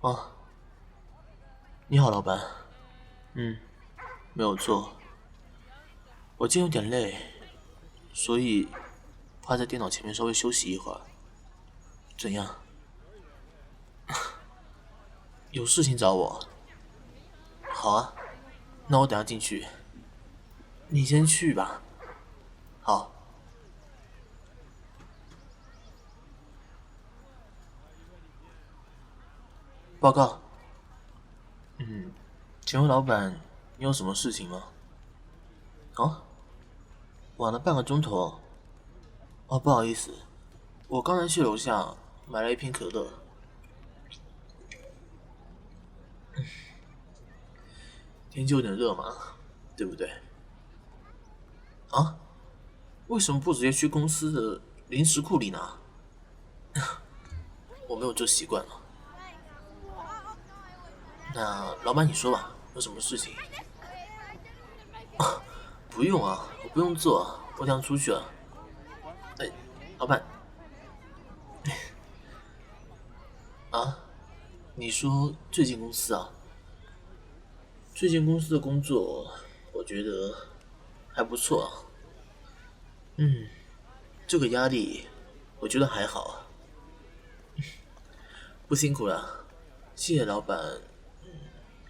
啊，你好，老板。嗯，没有错。我今天有点累，所以趴在电脑前面稍微休息一会儿。怎样？有事情找我？好啊，那我等下进去。你先去吧。好。报告。请问老板，你有什么事情吗？啊？晚了半个钟头。哦，不好意思，我刚才去楼下买了一瓶可乐。天气有点热嘛，对不对？啊？为什么不直接去公司的零食库里拿？我没有这习惯了。那老板你说吧，有什么事情？不用啊，我不用做，我想出去了。哎，老板。啊？你说最近公司啊？最近公司的工作，我觉得还不错啊。这个压力，我觉得还好啊。不辛苦了，谢谢老板，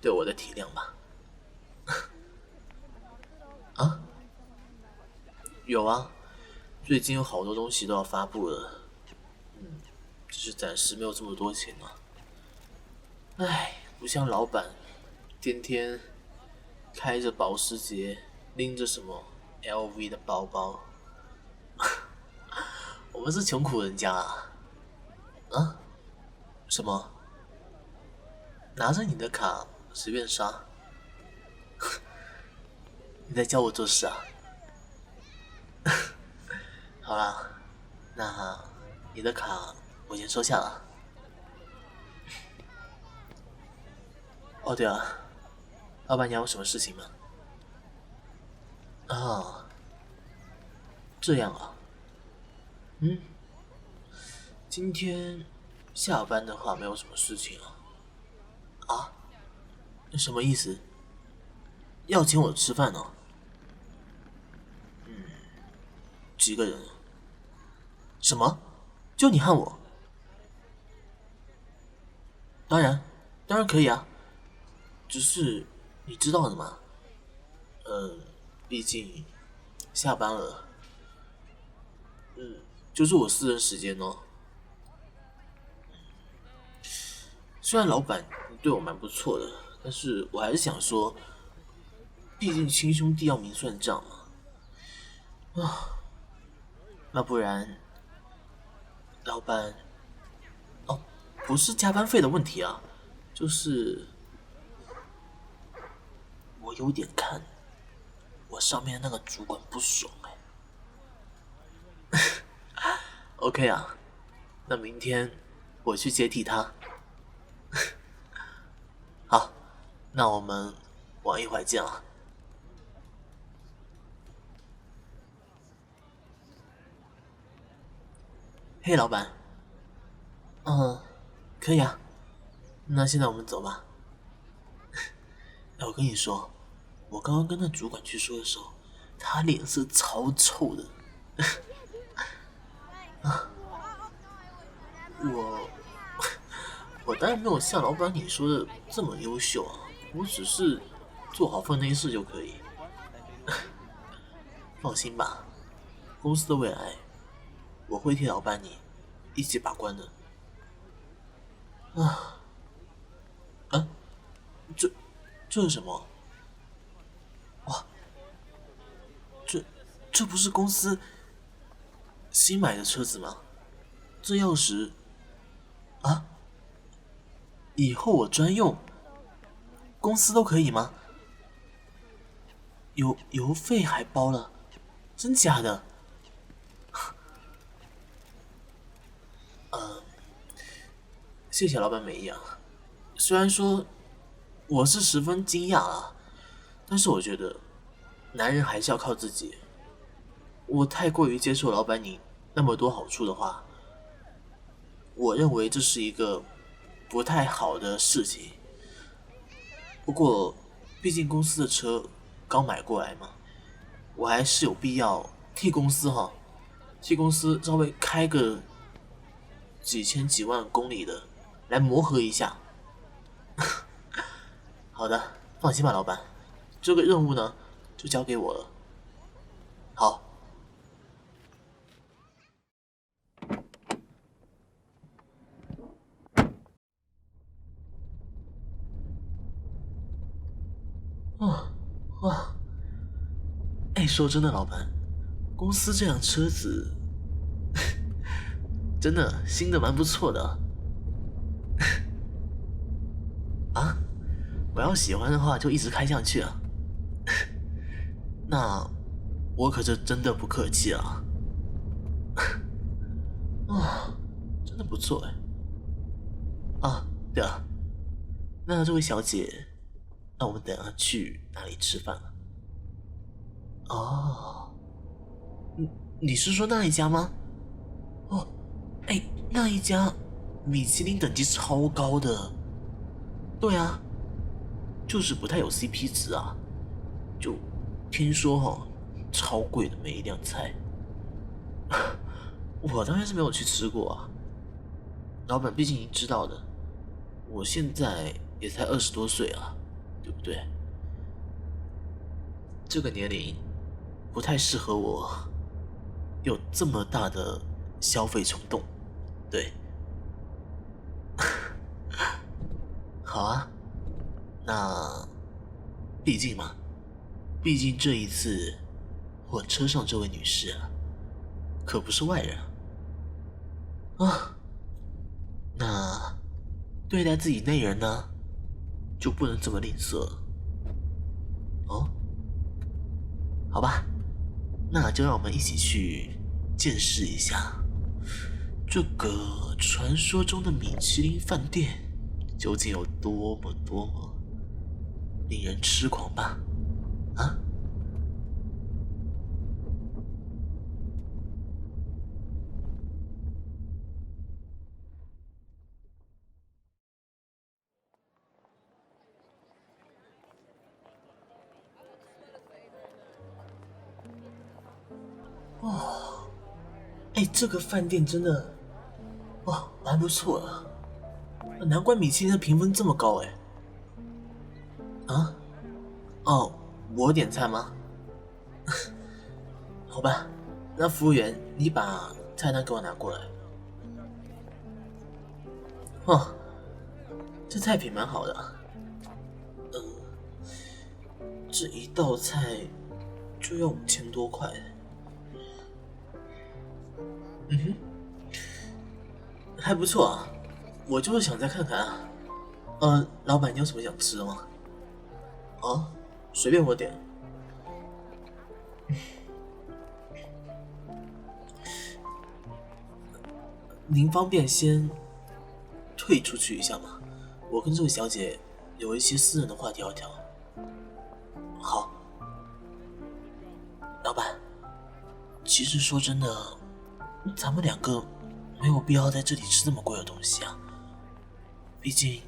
对我的体谅吧。啊？有啊，最近有好多东西都要发布了，只是暂时没有这么多钱啊。唉，不像老板，天天开着保时捷，拎着什么 LV 的包包。我们是穷苦人家啊。啊？什么？拿着你的卡随便刷？你在教我做事啊？好啦，那你的卡我先收下了。哦，对了，老板娘有什么事情吗？啊，这样啊。嗯，今天下班的话没有什么事情啊。啊？什么意思？要请我吃饭呢？几个人？什么？就你和我？当然，当然可以啊。只是你知道的嘛，毕竟下班了，就是我私人时间哦。虽然老板对我蛮不错的，但是我还是想说，毕竟亲兄弟要明算账嘛。那不然，老板，哦，不是加班费的问题啊，就是我有点看我上面那个主管不爽哎。OK 啊，那明天我去接替他。好，那我们晚一会儿见了。嘿，老板。嗯，可以啊。那现在我们走吧。哎，我跟你说，我刚刚跟那主管去说的时候，他脸色超臭的。我我当然没有像老板你说的这么优秀啊，我只是做好分内事就可以。放心吧，公司的未来我会替老板你一起把关的。啊啊，这这是什么？哇，这这不是公司新买的车子吗？这钥匙啊，以后我专用，公司都可以吗？邮费还包了，真假的？谢谢老板美意啊。虽然说我是十分惊讶啊，但是我觉得男人还是要靠自己。我太过于接受老板你那么多好处的话，我认为这是一个不太好的事情。不过，毕竟公司的车刚买过来嘛，我还是有必要替公司稍微开个几千几万公里的，来磨合一下。好的，放心吧，老板，这个任务呢就交给我了。好。哇，哎，说真的，老板，公司这辆车子真的新的蛮不错的。啊，我要喜欢的话就一直开下去啊。那我可是真的不客气啊。啊，真的不错哎。啊，对了，那这位小姐，那我们等下去哪里吃饭啊？哦，你是说那一家吗？哦，哎，那一家米其林等级超高的。对啊，就是不太有 CP 值啊。就听说超贵的每一样菜。我当然是没有去吃过啊。老板毕竟你知道的，我现在也才20多岁啊，对不对？这个年龄不太适合我有这么大的消费冲动。对。好啊，那毕竟这一次我车上这位女士啊，可不是外人啊。那对待自己内人呢，就不能这么吝啬哦。好吧，那就让我们一起去见识一下这个传说中的米其林饭店究竟有多么令人痴狂吧。啊？哦，哎，这个饭店真的蛮不错的，难怪米其林的评分这么高哎。啊？哦，我点菜吗？好吧，那服务员，你把菜单给我拿过来。哦，这菜品蛮好的。这一道菜就要5000多块。嗯哼，还不错啊，我就是想再看看啊。老板，你有什么想吃的吗？啊，随便我点。您方便先退出去一下吗？我跟这位小姐有一些私人的话题要聊。好，老板，其实说真的，咱们两个没有必要在这里吃这么贵的东西啊。毕竟，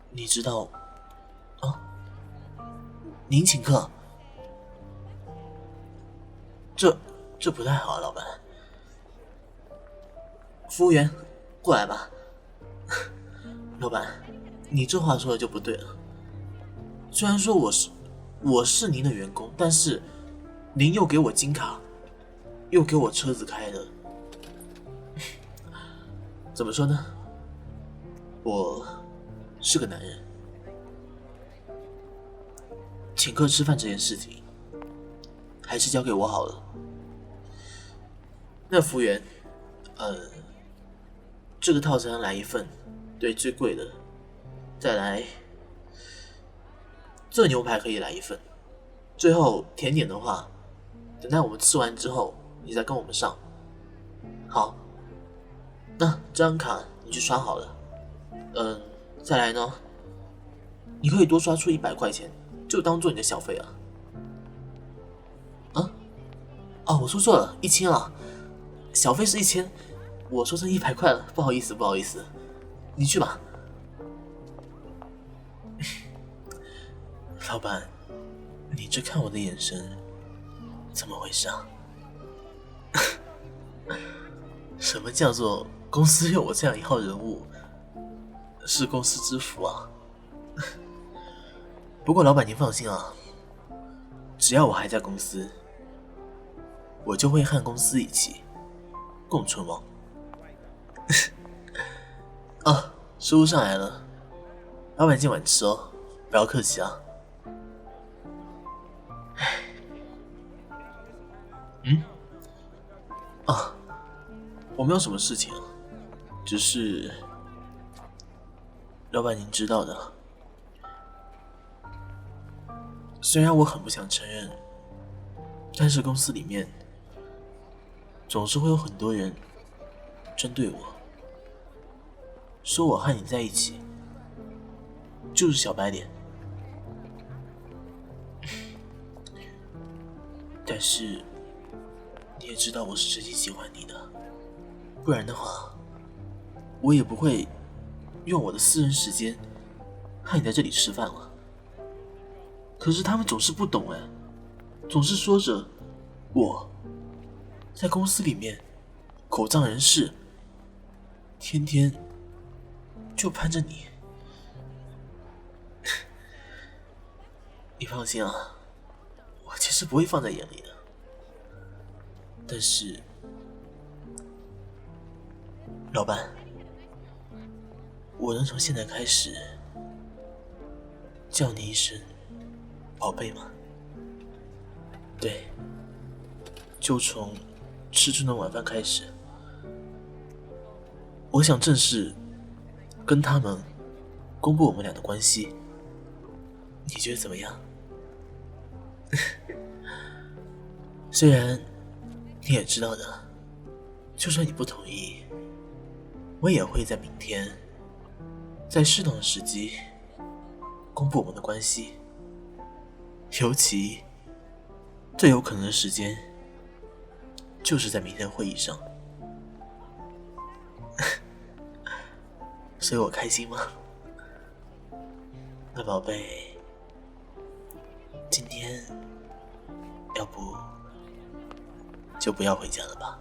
你知道，啊，您请客，这不太好啊，老板。服务员，过来吧。老板，你这话说的就不对了。虽然说我是您的员工，但是您又给我金卡，又给我车子开的，怎么说呢？我是个男人，请客吃饭这件事情，还是交给我好了。那服务员，这个套餐来一份，对，最贵的，再来这牛排可以来一份，最后甜点的话，等待我们吃完之后，你再跟我们上。好，那这张卡你去刷好了。再来呢，你可以多刷出100块钱，就当做你的小费啊。啊？哦，我说错了，1000啊，小费是1000，我说成100块了，不好意思，你去吧。老板，你这看我的眼神怎么回事啊？什么叫做公司有我这样一号人物，是公司之福啊？不过老板您放心啊，只要我还在公司，我就会和公司一起共存亡。啊，食物上来了，老板今晚吃哦，不要客气啊。啊，我没有什么事情，只是老板您知道的，虽然我很不想承认，但是公司里面总是会有很多人针对我，说我和你在一起就是小白脸。但是你也知道我是真心喜欢你的，不然的话我也不会用我的私人时间和你在这里吃饭了。可是他们总是不懂总是说着我在公司里面口仗人势，天天就攀着你。你放心啊，我其实不会放在眼里的。但是老板，我能从现在开始叫你一声宝贝吗？对，就从吃这顿晚饭开始，我想正式跟他们公布我们俩的关系，你觉得怎么样？虽然你也知道的，就算你不同意，我也会在明天在适当的时机公布我们的关系，尤其最有可能的时间就是在明天的会议上。所以我开心吗？那宝贝，今天要不就不要回家了吧？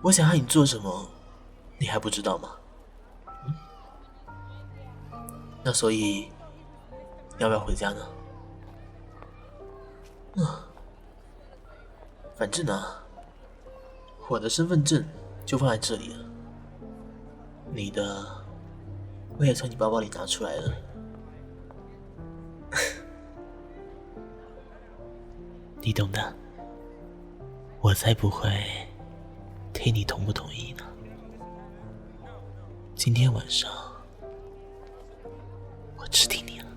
我想和你做什么，你还不知道吗？那所以要不要回家呢？反正啊，我的身份证就放在这里了，你的我也从你包包里拿出来了。你懂的，我才不会听你同不同意呢。今天晚上我只听你了。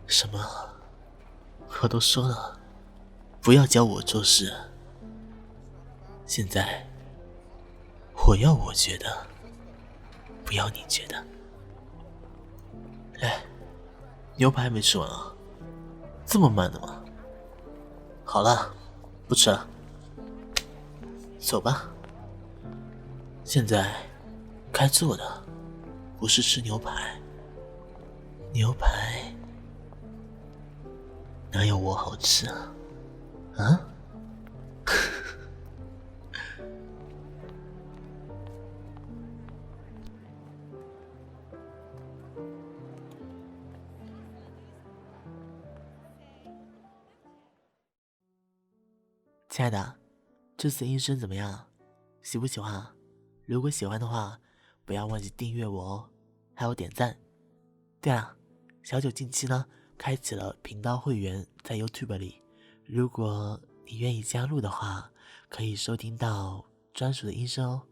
什么？我都说了，不要教我做事。现在我要我觉得，不要你觉得。来，牛排还没吃完啊？这么慢的吗？好了，不吃了，走吧。现在该做的不是吃牛排，牛排哪有我好吃啊？啊？亲爱的，这次音声怎么样？喜不喜欢啊？如果喜欢的话，不要忘记订阅我哦，还有点赞。对了，小九近期呢开启了频道会员在 YouTube 里，如果你愿意加入的话，可以收听到专属的音声哦。